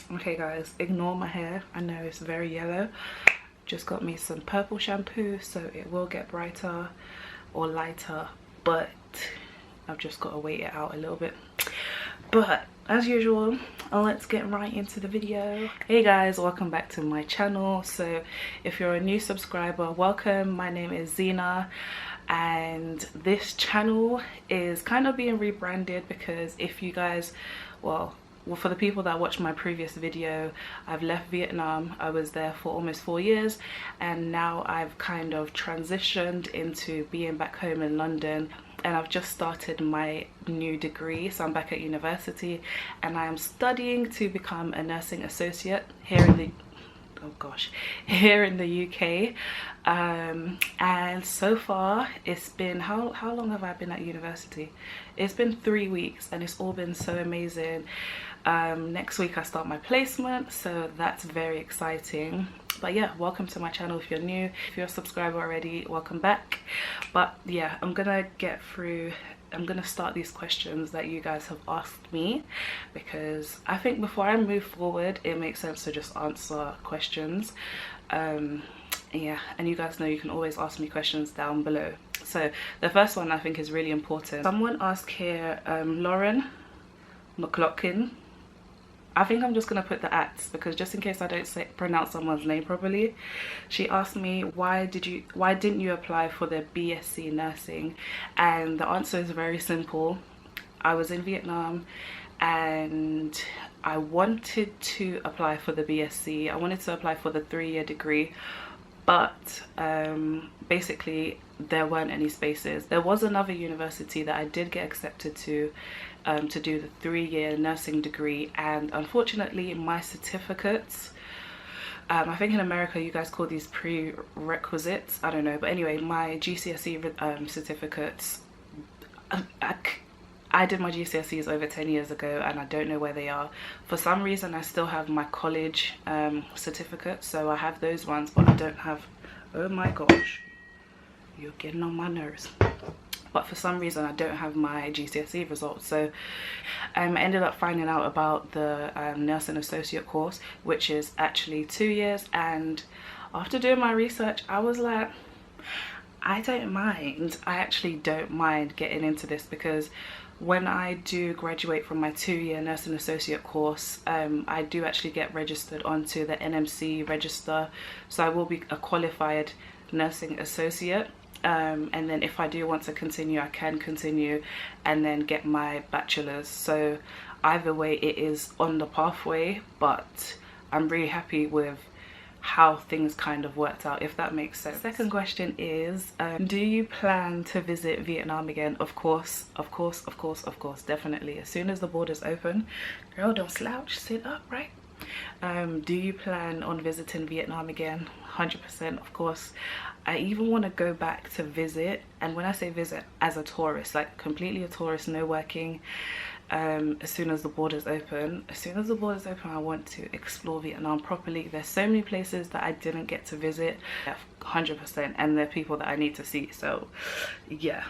Okay guys, ignore my hair, I know it's very yellow. Just got me some purple shampoo, so it will get brighter or lighter, but I've just got to wait it out a little bit. But as usual, let's get right into the video. Hey guys, welcome back to my channel. So if you're a new subscriber, welcome. My name is Zina, and this channel is kind of being rebranded because if you guys, well, for the people that watched my previous video, I've left Vietnam. I was there for almost 4 years, and now I've kind of transitioned into being back home in London, and I've just started my new degree. So I'm back at university and I am studying to become a nursing associate here in the here in the UK. And so far it's been, how long have I been at university? It's been 3 weeks and it's all been so amazing. Next week I start my placement, so that's very exciting. But yeah, welcome to my channel if you're new. If you're a subscriber already, welcome back. But yeah, I'm gonna start these questions that you guys have asked me, because I think before I move forward it makes sense to just answer questions. Yeah, and you guys know you can always ask me questions down below. So the first one I think is really important. Someone asked here, Lauren McLaughlin. I think I'm just gonna put the @ because just in case I don't pronounce someone's name properly. She asked me, why didn't you apply for the BSc nursing? And the answer is very simple. I was in Vietnam and I wanted to apply for the BSc. I wanted to apply for the 3-year degree, but basically there weren't any spaces. There was another university that I did get accepted to do the 3-year nursing degree, and unfortunately my certificates, I think in America you guys call these prerequisites, I don't know, but anyway, my GCSE certificates, I did my GCSEs over 10 years ago and I don't know where they are. For some reason I still have my college certificates, so I have those ones, but I don't have, oh my gosh, you're getting on my nerves. But for some reason I don't have my GCSE results. So I ended up finding out about the nursing associate course, which is actually 2 years, and after doing my research I was like, I actually don't mind getting into this, because when I do graduate from my 2-year nursing associate course, I do actually get registered onto the NMC register, so I will be a qualified nursing associate. And then if I do want to continue, I can continue and then get my bachelor's. So either way it is on the pathway, but I'm really happy with how things kind of worked out, if that makes sense. Second question is, do you plan to visit Vietnam again? Of course, definitely. As soon as the borders open, girl, don't slouch, sit up, right? Do you plan on visiting Vietnam again? 100%, of course. I even want to go back to visit, and when I say visit, as a tourist, like completely a tourist, no working. As soon as the borders open, I want to explore Vietnam properly. There's so many places that I didn't get to visit. 100%, and there are people that I need to see. So yeah.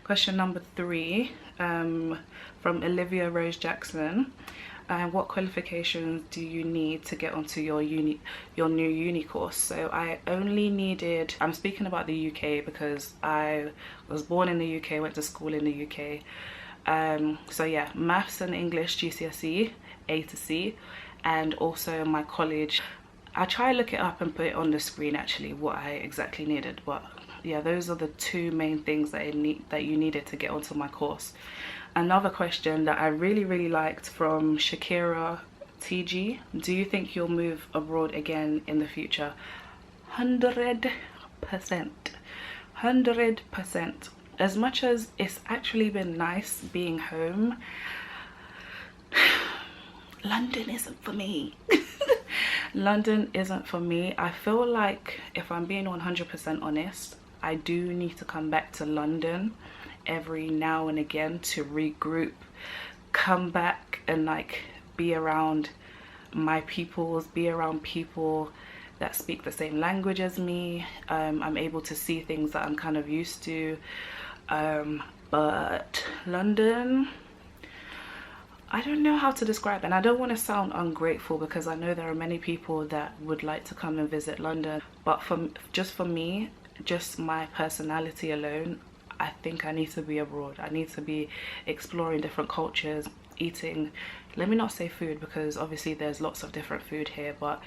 Question number 3, from Olivia Rose Jackson. What qualifications do you need to get onto your new uni course? So I only needed, I'm speaking about the UK because I was born in the UK, went to school in the UK. So yeah, maths and English GCSE A to C, and also my college. I'll try to look it up and put it on the screen actually what I exactly needed, but yeah, those are the 2 main things that you needed to get onto my course. Another question that I really liked from Shakira TG: do you think you'll move abroad again in the future? 100%. 100%. As much as it's actually been nice being home, London isn't for me. London isn't for me. I feel like, if I'm being 100% honest, I do need to come back to London every now and again to regroup, come back and like be around my peoples, be around people that speak the same language as me. I'm able to see things that I'm kind of used to, but London, I don't know how to describe it, and I don't want to sound ungrateful because I know there are many people that would like to come and visit London, but for me, just my personality alone, I think I need to be abroad. I need to be exploring different cultures, eating, let me not say food because obviously there's lots of different food here, but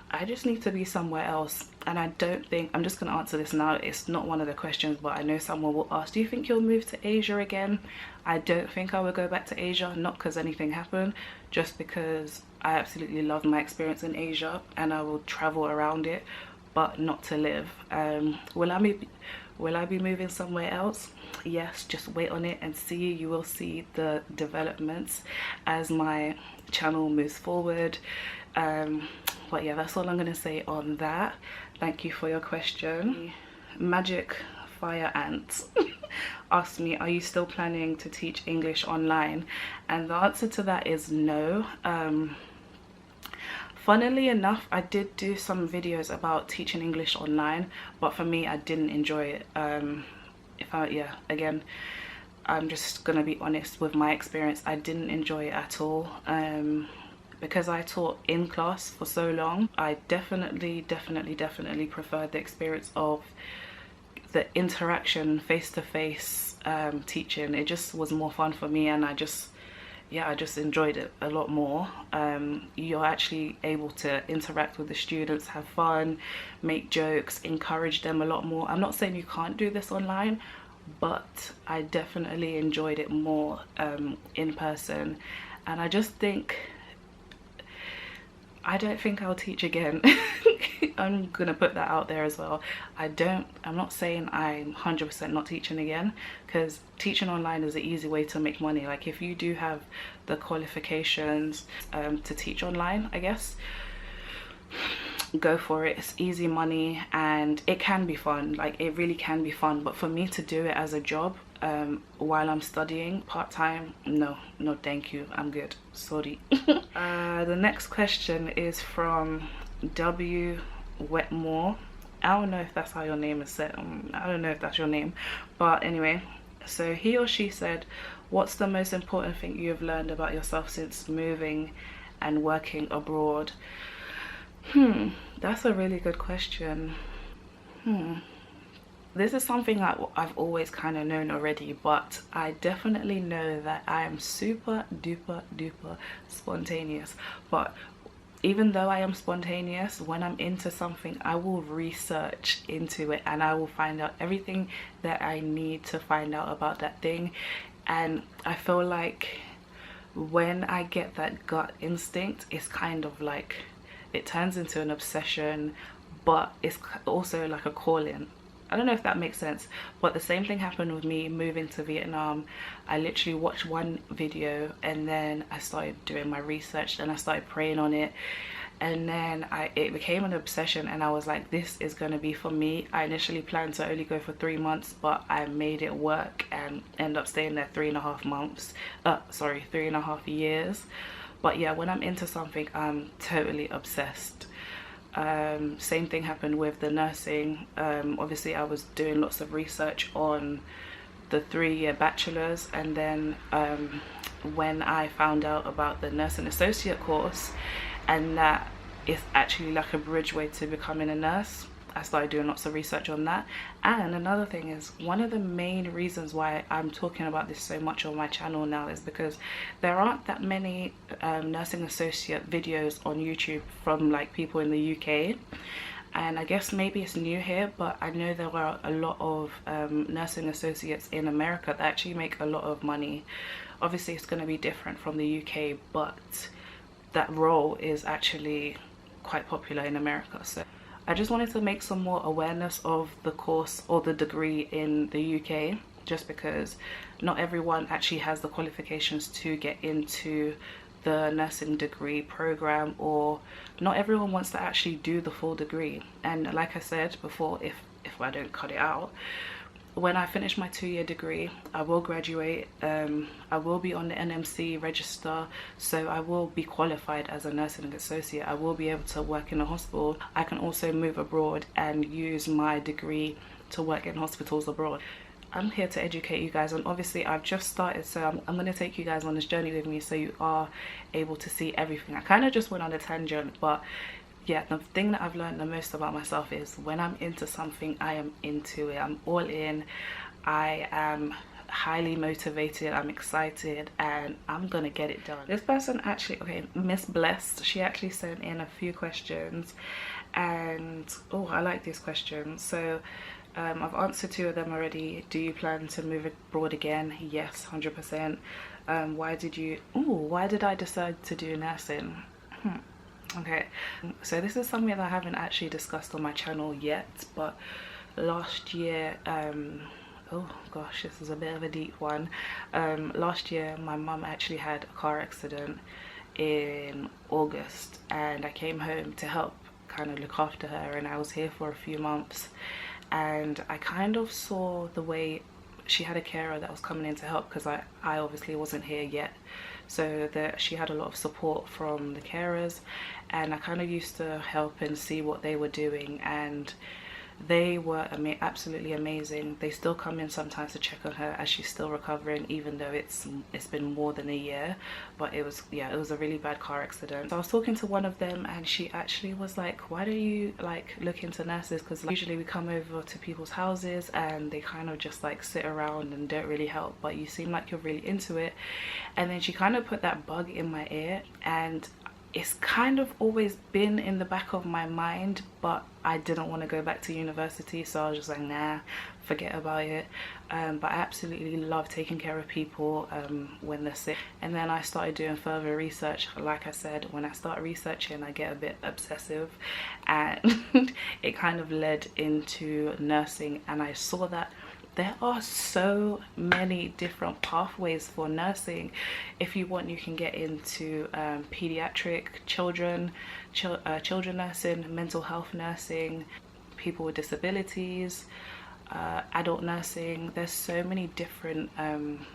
I just need to be somewhere else. And I don't think, I'm just going to answer this now, it's not one of the questions, but I know someone will ask, do you think you'll move to Asia again? I don't think I will go back to Asia, not because anything happened, just because I absolutely love my experience in Asia and I will travel around it, but not to live. Will I be moving somewhere else? Yes, just wait on it and see. You will see the developments as my channel moves forward. But yeah, that's all I'm gonna say on that. Thank you for your question. Magic Fire Ants asked me, are you still planning to teach English online? And the answer to that is no. Funnily enough, I did do some videos about teaching English online, but for me, I didn't enjoy it. Again, I'm just gonna be honest with my experience. I didn't enjoy it at all. Because I taught in class for so long, I definitely preferred the experience of the interaction, face-to-face teaching. It just was more fun for me, and I just enjoyed it a lot more. You're actually able to interact with the students, have fun, make jokes, encourage them a lot more. I'm not saying you can't do this online, but I definitely enjoyed it more in person. And I just think, I don't think I'll teach again. I'm gonna put that out there as well. I'm not saying I'm 100% not teaching again, because teaching online is an easy way to make money. Like if you do have the qualifications to teach online, I guess, go for it. It's easy money and it can be fun. Like it really can be fun, but for me to do it as a job while I'm studying part-time, no thank you, I'm good, sorry. The next question is from W Wetmore. I don't know if that's how your name is said. I don't know if that's your name, but anyway, so he or she said, what's the most important thing you have learned about yourself since moving and working abroad? That's a really good question. This is something that I've always kind of known already, but I definitely know that I am super duper spontaneous. But even though I am spontaneous, when I'm into something, I will research into it and I will find out everything that I need to find out about that thing. And I feel like when I get that gut instinct, it's kind of like, it turns into an obsession, but it's also like a calling. I don't know if that makes sense, but the same thing happened with me moving to Vietnam. I literally watched one video and then I started doing my research and I started praying on it, and then it became an obsession and I was like, this is gonna be for me. I initially planned to only go for 3 months, but I made it work and end up staying there 3.5 years. But yeah, when I'm into something, I'm totally obsessed. Same thing happened with the nursing. Obviously I was doing lots of research on the 3-year bachelor's, and then when I found out about the nursing associate course, and that is actually like a bridge way to becoming a nurse, I started doing lots of research on that. And another thing is, one of the main reasons why I'm talking about this so much on my channel now is because there aren't that many nursing associate videos on YouTube from like people in the UK. And I guess maybe it's new here, but I know there are a lot of nursing associates in America that actually make a lot of money. Obviously it's going to be different from the UK, but that role is actually quite popular in America. So I just wanted to make some more awareness of the course or the degree in the UK, just because not everyone actually has the qualifications to get into the nursing degree program, or not everyone wants to actually do the full degree. And like I said before, if I don't cut it out, when I finish my 2-year degree, I will graduate. I will be on the NMC register, so I will be qualified as a nursing associate. I will be able to work in a hospital. I can also move abroad and use my degree to work in hospitals abroad. I'm here to educate you guys, and obviously I've just started, so I'm going to take you guys on this journey with me so you are able to see everything. I kind of just went on a tangent, but yeah, the thing that I've learned the most about myself is when I'm into something, I am into it. I'm all in. I am highly motivated, I'm excited, and I'm gonna get it done. This person actually, okay, Miss Blessed, she actually sent in a few questions, and oh, I like these questions. So I've answered 2 of them already. Do you plan to move abroad again? Yes, 100%. Why did I decide to do nursing? Okay, so this is something that I haven't actually discussed on my channel yet, but last year, oh gosh, this is a bit of a deep one. Last year my mum actually had a car accident in August, and I came home to help kind of look after her, and I was here for a few months, and I kind of saw the way she had a carer that was coming in to help, because I obviously wasn't here yet, so that she had a lot of support from the carers, and I kind of used to help and see what they were doing, and they were absolutely amazing. They still come in sometimes to check on her as she's still recovering, even though it's been more than a year. But it was a really bad car accident. So I was talking to one of them, and she actually was like, why don't you like look into nurses, because like, usually we come over to people's houses and they kind of just like sit around and don't really help, but you seem like you're really into it. And then she kind of put that bug in my ear, and it's kind of always been in the back of my mind, but I didn't want to go back to university, so I was just like, nah, forget about it. But I absolutely love taking care of people when they're sick. And then I started doing further research. Like I said, when I start researching, I get a bit obsessive, and it kind of led into nursing, and I saw that there are so many different pathways for nursing. If you want, you can get into pediatric children nursing, mental health nursing, people with disabilities, adult nursing. There's so many different kind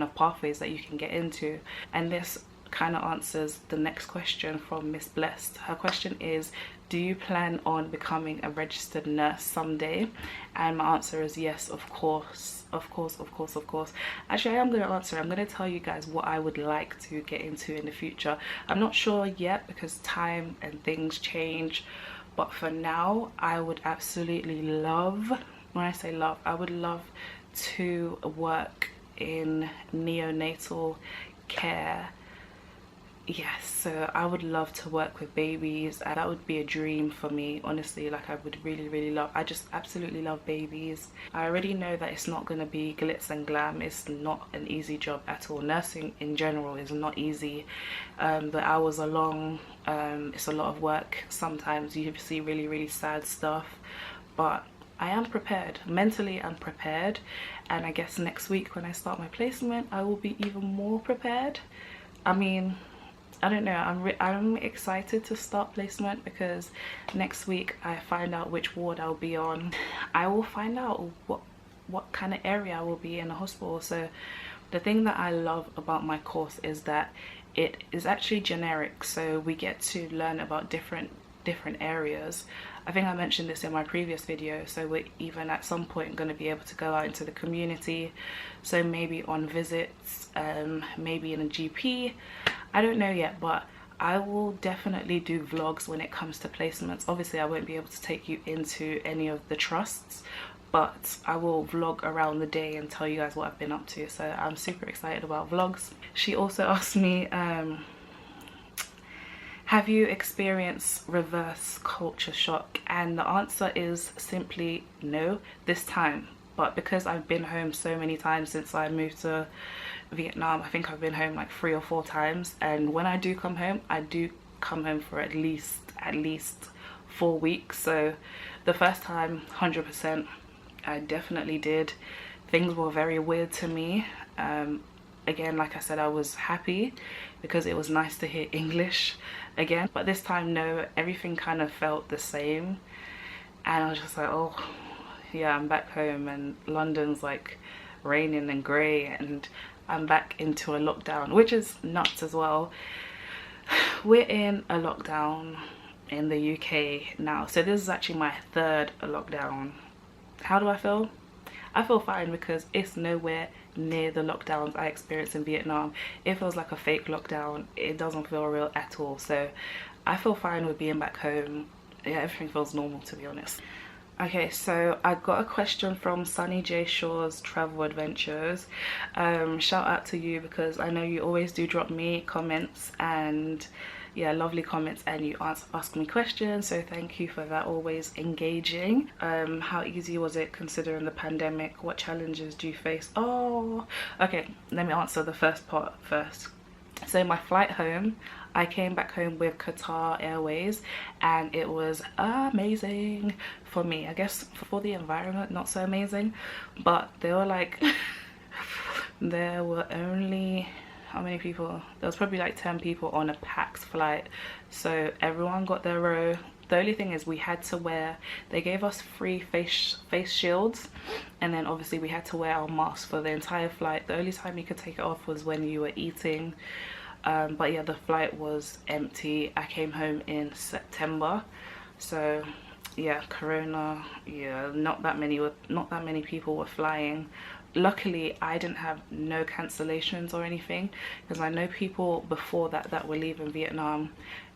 of pathways that you can get into, and this kind of answers the next question from Miss Blessed. Her question is, do you plan on becoming a registered nurse someday? And my answer is yes, of course. Actually, I am going to answer. I'm going to tell you guys what I would like to get into in the future. I'm not sure yet, because time and things change, but for now I would absolutely love, when I say love, I would love to work in neonatal care. Yes, so I would love to work with babies, and that would be a dream for me, honestly. Like, I would really love, I just absolutely love babies. I already know that it's not going to be glitz and glam. It's not an easy job at all. Nursing in general is not easy. The hours are long. It's a lot of work. Sometimes you see really sad stuff, but I am prepared. Mentally, I'm prepared, and I guess next week when I start my placement, I will be even more prepared. I mean, I don't know, I'm excited to start placement, because next week I find out which ward I'll be on. I will find out what kind of area I will be in the hospital. So the thing that I love about my course is that it is actually generic, so we get to learn about different areas. I think I mentioned this in my previous video, so we're even at some point going to be able to go out into the community, so maybe on visits, maybe in a GP. I don't know yet, but I will definitely do vlogs when it comes to placements. Obviously I won't be able to take you into any of the trusts, but I will vlog around the day and tell you guys what I've been up to, so I'm super excited about vlogs. She also asked me, have you experienced reverse culture shock? And the answer is simply no this time. But because I've been home so many times since I moved to Vietnam, I think I've been home like 3 or 4 times, and when I do come home, I do come home for at least 4 weeks. So the first time, 100%, I definitely did. Things were very weird to me. Again, like I said, I was happy because it was nice to hear English again, but this time, no, everything kind of felt the same, and I was just like, oh yeah, I'm back home, and London's like raining and grey, and I'm back into a lockdown, which is nuts as well. We're in a lockdown in the UK now, so this is actually my 3rd lockdown. How do I feel? I feel fine because it's nowhere near the lockdowns I experienced in Vietnam. It feels like a fake lockdown. It doesn't feel real at all. So I feel fine with being back home. Yeah, everything feels normal, to be honest. Okay, so I got a question from Sunny J Shaw's Travel Adventures. Shout out to you because I know you always do drop me comments, and yeah, lovely comments, and you ask me questions, so thank you for that. Always engaging. How easy was it considering the pandemic? What challenges do you face? Oh, okay, let me answer the first part first. So my flight home, I came back home with Qatar Airways, and it was amazing for me. I guess for the environment, not so amazing, but they were like there were only, how many people? There was probably like 10 people on a packed flight, so everyone got their row. The only thing is we had to wear, they gave us free face shields, and then obviously we had to wear our masks for the entire flight. The only time you could take it off was when you were eating. But yeah, the flight was empty. I came home in September, so yeah, corona, yeah, not that many people were flying. Luckily I didn't have no cancellations or anything, because I know people before that were leaving Vietnam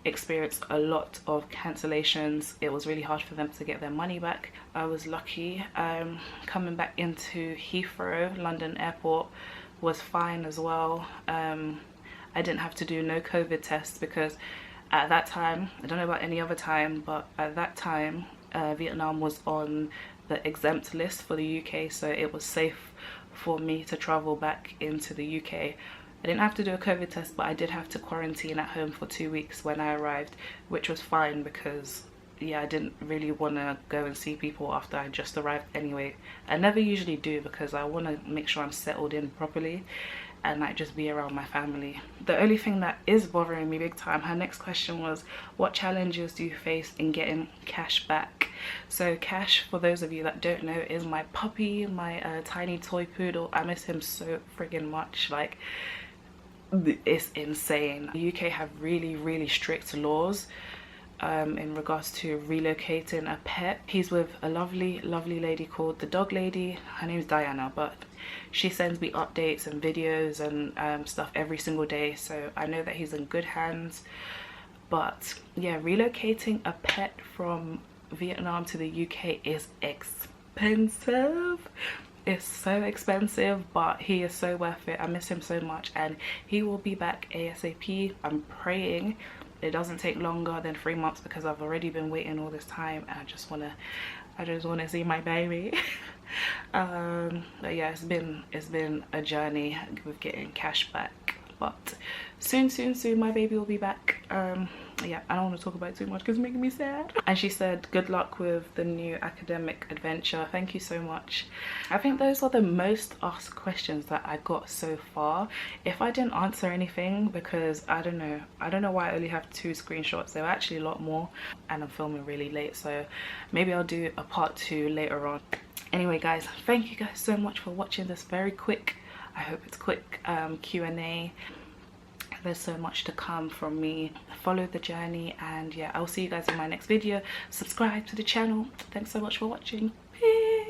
experienced a lot of cancellations. It was really hard for them to get their money back. I was lucky. Coming back into Heathrow, London airport, was fine as well. I didn't have to do no COVID tests because at that time, I don't know about any other time, but at that time Vietnam was on the exempt list for the UK, so it was safe for me to travel back into the UK. I didn't have to do a COVID test, but I did have to quarantine at home for 2 weeks when I arrived, which was fine because yeah, I didn't really want to go and see people after I just arrived anyway. I never usually do because I want to make sure I'm settled in properly and like just be around my family. The only thing that is bothering me big time, her next question was, what challenges do you face in getting Cash back? So Cash, for those of you that don't know, is my puppy, my tiny toy poodle. I miss him so friggin' much. Like, it's insane. The UK have really strict laws in regards to relocating a pet. He's with a lovely lady called the dog lady. Her name's Diana, but she sends me updates and videos and stuff every single day, so I know that he's in good hands. But yeah, relocating a pet from Vietnam to the UK is expensive. It's so expensive, but he is so worth it. I miss him so much, and he will be back ASAP. I'm praying it doesn't take longer than 3 months because I've already been waiting all this time, and I just wanna see my baby. But yeah, it's been a journey with getting Cash back, but soon my baby will be back. Yeah, I don't want to talk about it too much because it's making me sad. And she said good luck with the new academic adventure. Thank you so much. I think those are the most asked questions that I got so far. If I didn't answer anything, because I don't know why I only have 2 screenshots. There were actually a lot more, and I'm filming really late, so maybe I'll do a part 2 later on. Anyway guys, thank you guys so much for watching this very quick, I hope it's quick, Q&A. There's so much to come from me. Follow the journey, and yeah, I'll see you guys in my next video. Subscribe to the channel. Thanks so much for watching. Peace.